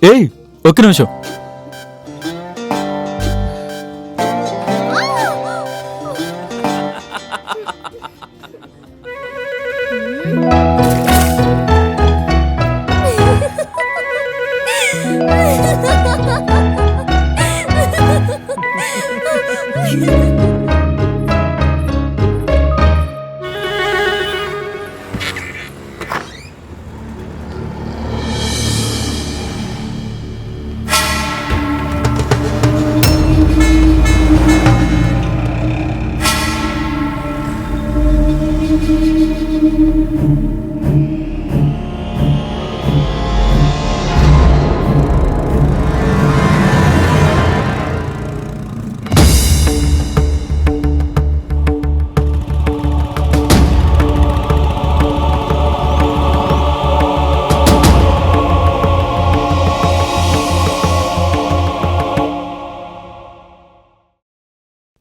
ఏయ్ ఒక్క నిమిషం.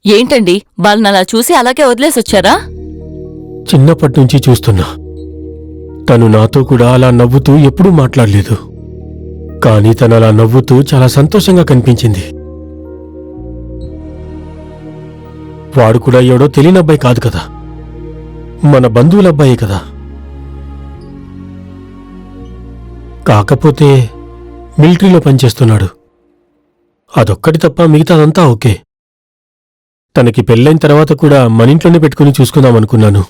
ఏంటండి వాళ్ళని అలా చూసి అలాగే వదిలేసొచ్చారా? చిన్నప్పటి నుంచి చూస్తున్నా. తను నాతో కూడా అలా నవ్వుతూ ఎప్పుడూ మాట్లాడలేదు. కానీ తను అలా నవ్వుతూ చాలా సంతోషంగా కనిపించింది. వాడు కూడా ఎవడో తెలియని అబ్బాయి కాదు కదా, మన బంధువుల అబ్బాయే కదా. కాకపోతే మిలిటరీలో పనిచేస్తున్నాడు. అదొక్కటి తప్ప మిగతాదంతా ఓకే. తనకి పెళ్ళైన తర్వాత కూడా మన ఇంట్లోనే పెట్టుకుని చూసుకుందామనుకున్నాను.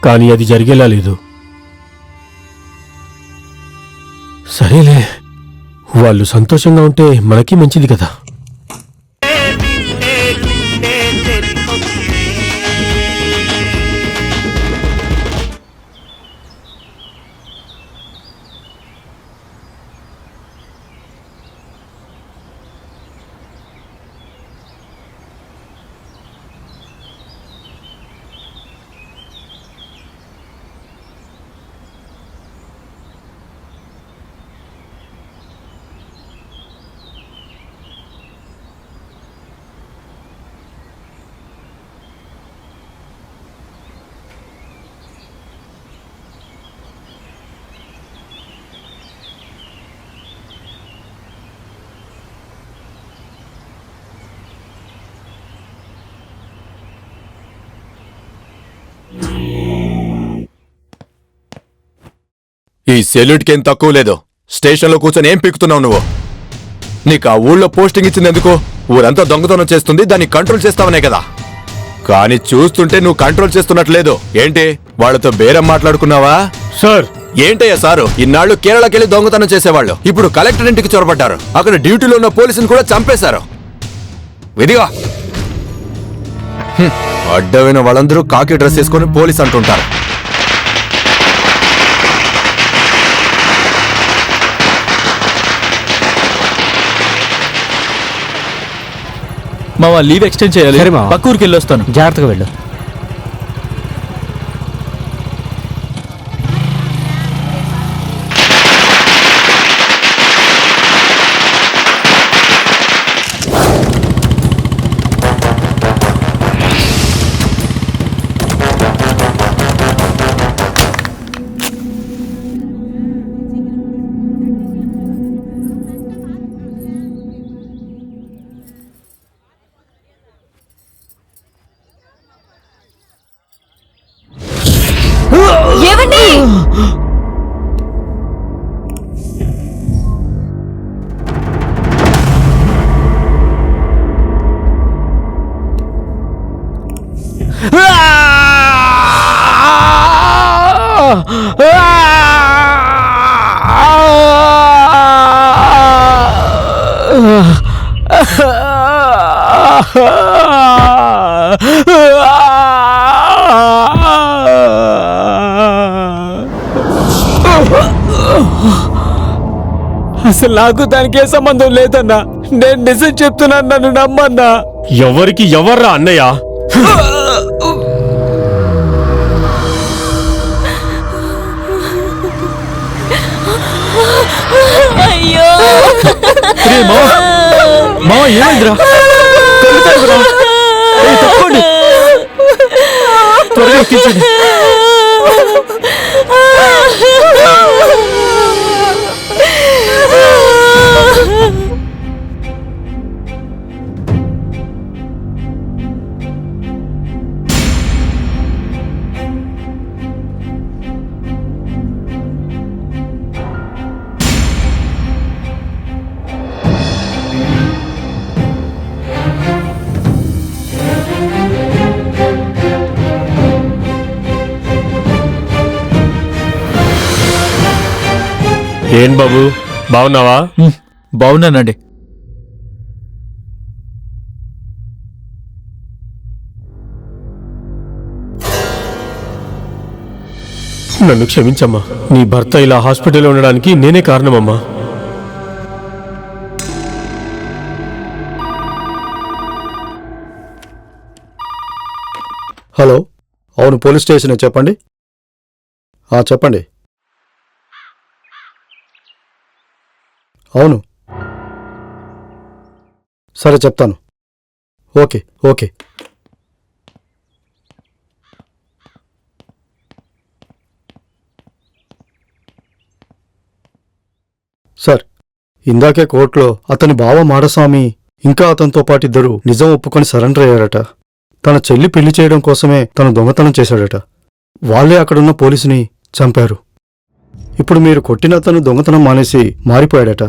కానీ అది జరిగేలా లేదు. సరేలే, వాళ్ళు సంతోషంగా ఉంటే మనకి మంచిది కదా. ఈ సెల్యూట్కేం తక్కువ లేదు. స్టేషన్లో కూర్చొని ఏం పీకుతున్నావు నువ్వు? నీకు ఆ ఊళ్ళో పోస్టింగ్ ఇచ్చిందెందుకు? ఊరంతా దొంగతనం చేస్తుంది, దాన్ని కంట్రోల్ చేస్తావనే కదా. కానీ చూస్తుంటే నువ్వు కంట్రోల్ చేస్తున్నట్లేదు. ఏంటి, వాళ్లతో బేరం మాట్లాడుకున్నావా? సార్, ఏంటయ్యా సారు, ఇన్నాళ్లు కేరళకెళ్లి దొంగతనం చేసేవాళ్ళు ఇప్పుడు కలెక్టర్ ఇంటికి చొరబడ్డారు. అక్కడ డ్యూటీలో ఉన్న పోలీసుని కూడా చంపేశారు. విధిగా అడ్డమైన వాళ్ళందరూ కాకి డ్రెస్ వేసుకొని పోలీస్ అంటుంటారు. మావా లీవ్ ఎక్స్టెండ్ చేయాలి. పక్క ఊరికి వెళ్ళొస్తాను. జాగ్రత్తగా వెళ్ళు. ఏవండి? అసలు నాకు దానికి ఏ సంబంధం లేదన్నా. నేను నిజం చెప్తున్నాను, నన్ను నమ్మన్నా. ఎవరికి ఎవర్రా అన్నయ్య? అయ్యో మావా ఏమైందిరా? తప్పండి, త్వరగా త్వరగా ఎక్కించండి. ఏం బాబు, బాగున్నావా? బాగున్నానండి. నన్ను క్షమించమ్మా. నీ భర్త ఇలా హాస్పిటల్లో ఉండడానికి నేనే కారణమమ్మా. హలో, అవును పోలీస్ స్టేషన్ చెప్పండి. చెప్పండి. అవును, సరే చెప్తాను. Okay okay. సార్, ఇందాకే కోర్టులో అతని బావ మాడస్వామి ఇంకా అతనితో పాటు ఇద్దరు నిజం ఒప్పుకొని సరెండర్ అయ్యారట. తన చెల్లి పెళ్లి చేయడం కోసమే తను దొంగతనం చేశాడట. వాళ్లే అక్కడున్న పోలీసుని చంపారు. ఇప్పుడు మీరు కొట్టిన అతను దొంగతనం మానేసి మారిపోయాడట.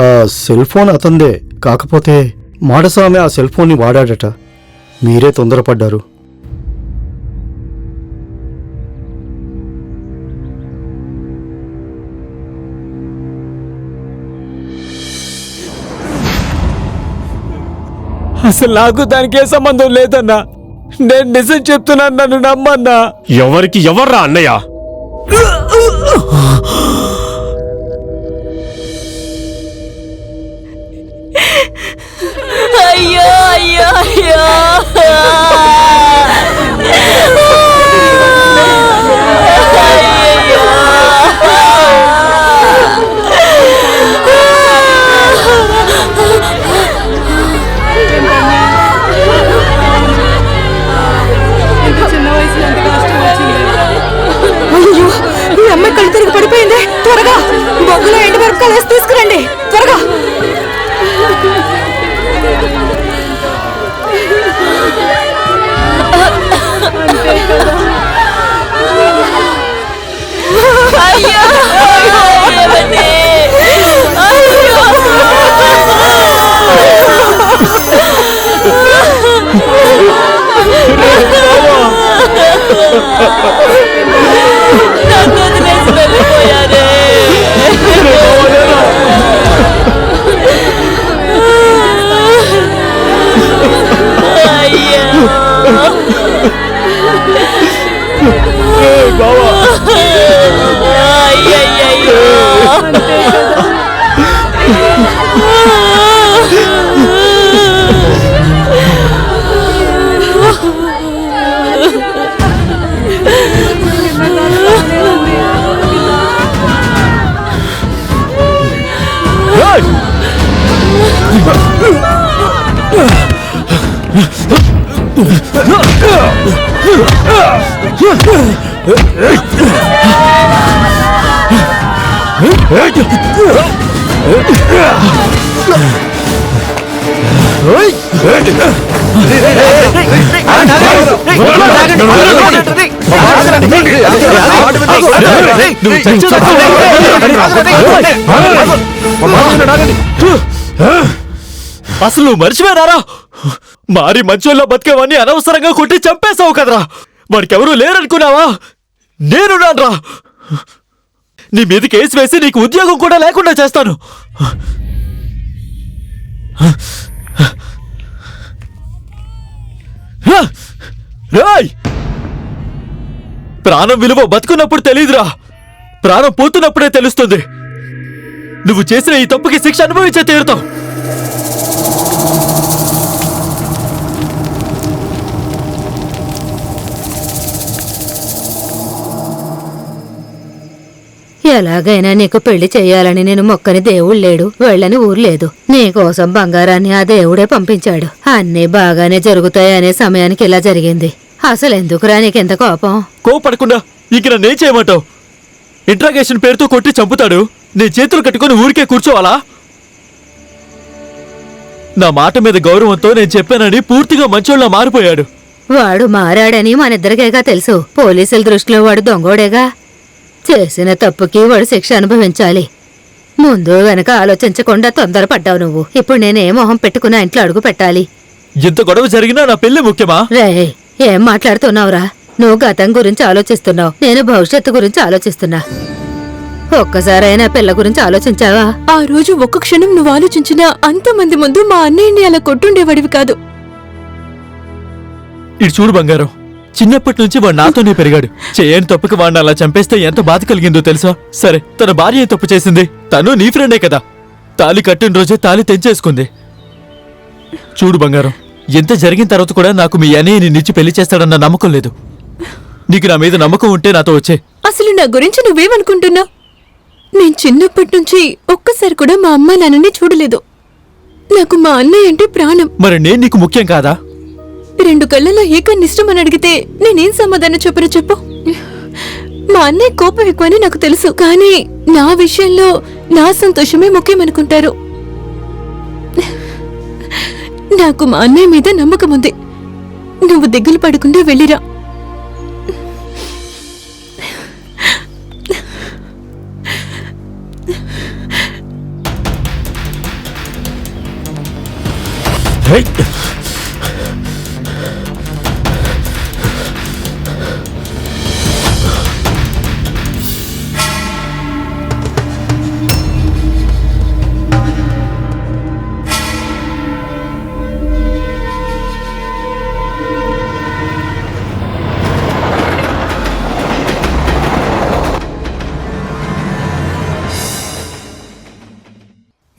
ఆ సెల్ ఫోన్ అతందే, కాకపోతే మాడస్వామి ఆ సెల్ ఫోన్ని వాడాడట. మీరే తొందరపడ్డారు. అసలు నాకు దానికి ఏ సంబంధం లేదన్నా. నేను నిజం చెప్తున్నాను, నన్ను నమ్మన్నా. ఎవరికి ఎవర్రా అన్నయ్య? అయ్యో అయ్యో అయ్యో అయ్యో, ఈ అమ్మాయి కళ్ళు తిరిగి పడిపోయింది. త్వరగా బొగ్గులో ఎండు మిరపకాయలు వేసి తీసుకురండి, త్వరగా. అయ్యో ఏమండి? నన్ను వదిలేసి వెళ్ళిపోయారే. అయ్యో అయ్యయ్యో. అసలు నువ్వు మర్చిపోయారా? మారి మంచోళ్ళ బతికేవాన్ని అనవసరంగా కొట్టి చంపేశావు కదరా. వాడికెవరూ లేరనుకున్నావా? నేనున్నాన్రా. నీ మీద కేసు వేసి నీకు ఉద్యోగం కూడా లేకుండా చేస్తాను. రాయ్, ప్రాణం విలువ బతుకున్నప్పుడు తెలీదురా, ప్రాణం పోతున్నప్పుడే తెలుస్తుంది. నువ్వు చేసిన ఈ తప్పుకి శిక్ష అనుభవించే తీరుతావు. ఎలాగైనా నీకు పెళ్లి చెయ్యాలని నేను మొక్కని దేవుడు లేడు, వెళ్ళని ఊరు లేదు. నీకోసం బంగారాన్ని ఆ దేవుడే పంపించాడు. అన్నీ బాగానే జరుగుతాయనే సమయానికి ఇలా జరిగింది. అసలెందుకురా నీకెంత కోపం? కోపడకుండా ఇక నన్నేం చేయమంటావు? ఇంట్రాగేషన్ పేరుతో కొట్టి చంపుతాడు, నీ చేతులు కట్టుకొని ఊరికే కూర్చోవాలా? నా మాట మీద గౌరవంతో నేను చెప్పానని పూర్తిగా మంచోళ్ళ మారిపోయాడు. వాడు మారాడని మనిద్దరికేగా తెలుసు. పోలీసుల దృష్టిలో వాడు దొంగోడేగా. చేసిన తప్పుకి వాడు శిక్ష అనుభవించాలి. ముందు వెనక ఆలోచించకుండా తొందరపడ్డావు నువ్వు. ఇప్పుడు నేనే మొహం పెట్టుకుని ఆ ఇంట్లో అడుగు పెట్టాలి? ఇంత గొడవ జరిగినా నా పెళ్లి ముఖ్యమా? రే, ఏం మాట్లాడుతున్నావురా? నువ్వు గతం గురించి ఆలోచిస్తున్నావు, నేను భవిష్యత్తు గురించి ఆలోచిస్తున్నా. ఒక్కసారైనా పిల్ల గురించి ఆలోచించావా? ఆ రోజు ఒక్క క్షణం నువ్వు ఆలోచించినా అంతమంది ముందు మా అన్నయ్యని అలా కొట్టుండేవాడివి కాదు. ఇటు చూడు బంగారం, చిన్నప్పటి నుంచి వాడు నాతోనే పెరిగాడు. చేయని తప్పుకి వాడిని అలా చంపేస్తే ఎంత బాధ కలిగిందో తెలుసా? సరే, తన భార్య ఏం తప్పు చేసింది? తను నీ ఫ్రెండే కదా. తాళి కట్టిన రోజే తాళి తెంచేసుకుంది. చూడు బంగారం, ఎంత జరిగిన తర్వాత కూడా నాకు మీ అన్నయ్య నిన్నిచ్చి పెళ్లి చేస్తాడన్న నమ్మకం లేదు. నీకు నా మీద నమ్మకం ఉంటే నాతో వచ్చే. అసలు నా గురించి నువ్వేమనుకుంటున్నా? నేను చిన్నప్పటి నుంచి ఒక్కసారి కూడా మా అమ్మ నాన్నని చూడలేదు. నాకు మా అన్నయ్య అంటే ప్రాణం. మరి నేను నీకు ముఖ్యం కాదా? 2 కళ్ళలో ఏకనిష్టం అని అడిగితే నేనేం సమాధానం చెప్పను చెప్పు? మా అన్నయ్య కోపం ఎక్కువని నాకు తెలుసు, కానీ నా విషయంలో నా సంతోషమే ముఖ్యమనుకుంటారు. నాకు మా అన్నయ్య మీద నమ్మకం ఉంది. నువ్వు దిగులు పడకుండా వెళ్ళిరా. హే